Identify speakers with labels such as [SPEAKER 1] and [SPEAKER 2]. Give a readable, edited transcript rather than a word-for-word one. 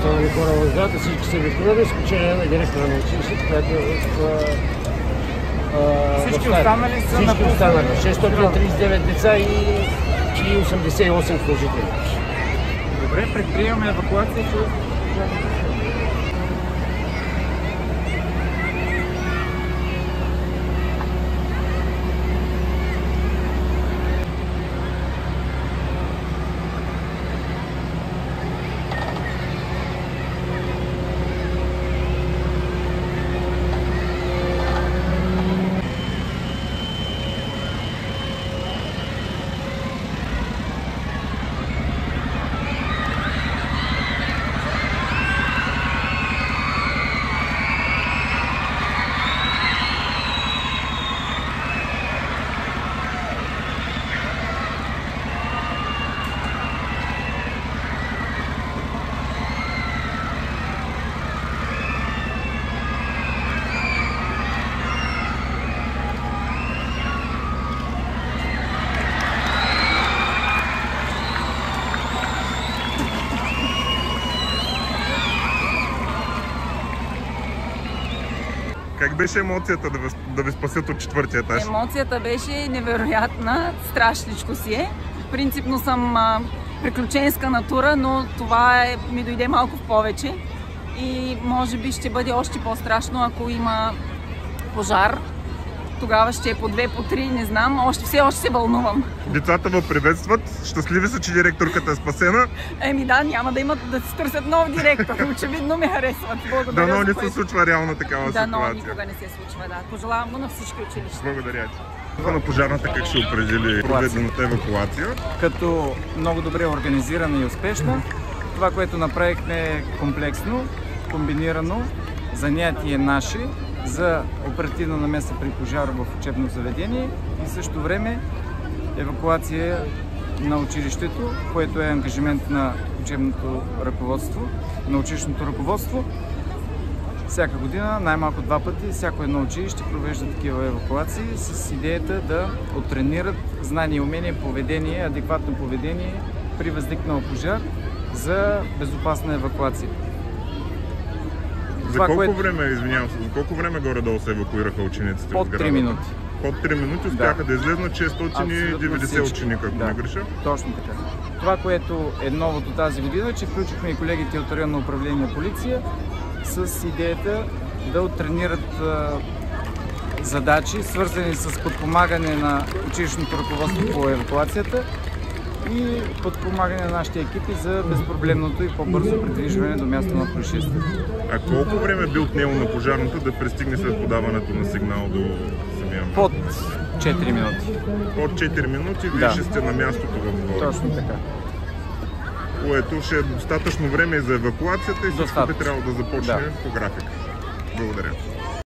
[SPEAKER 1] останали хора в сградата, всички са евакуирани, изключение на директора на училището, която е
[SPEAKER 2] всички останали са на
[SPEAKER 1] 639 деца и 88 служители.
[SPEAKER 2] Добре, предприемаме евакуацията.
[SPEAKER 3] Как беше емоцията да ви спасят от четвъртия етаж?
[SPEAKER 4] Емоцията беше невероятна, страшничко си е. Принципно съм приключенска натура, но това ми дойде малко в повече. И може би ще бъде още по-страшно, ако има пожар. Тогава ще е по 2, по 3, не знам. Все още се вълнувам.
[SPEAKER 3] Децата ме приветстват. Щастливи са, че директорката е спасена.
[SPEAKER 4] Да, няма да имат да си търсят нов директор. Очевидно ме харесват. Благодаря.
[SPEAKER 3] Дано не се случва реално такава ситуация.
[SPEAKER 4] Дано никога не се случва, да. Пожелавам го на всички училища.
[SPEAKER 3] Благодаря ти. На пожарната как ще определи проведената евакуация?
[SPEAKER 2] Като много добре организирана и успешна. Това, което направихме е комплексно, комбинирано, занятие наши за оперативна намеса при пожар в учебно заведение и в същото време евакуация на училището, което е ангажимент на учебното ръководство, на училищното ръководство. Всяка година, най-малко 2 пъти, всяко едно училище провежда такива евакуации с идеята да оттренират знания, умения, поведение, адекватно поведение при възникнал пожар за безопасна евакуация.
[SPEAKER 3] За колко време, извинявам се, за колко време горе-долу се евакуираха учениците?
[SPEAKER 2] Под 3 минути.
[SPEAKER 3] Под 3 минути успяха да излезнат 690 ученика, ако не греша?
[SPEAKER 2] Точно така. Това, което е новото тази година, че включихме и колегите от районно управление полиция с идеята да оттренират задачи, свързани с подпомагане на училищното ръководство по евакуацията и подпомагане на нашите екипи за безпроблемното и по-бързо придвижване до място на происшествието.
[SPEAKER 3] А колко време би отнело на пожарното да пристигне след подаването на сигнал до самия място?
[SPEAKER 2] Под 4 минути.
[SPEAKER 3] Под 4 минути вие ще сте на мястото в двора.
[SPEAKER 2] Точно така.
[SPEAKER 3] Което ще е достатъчно време за евакуацията и всичко би трябвало да започне по график. Благодаря.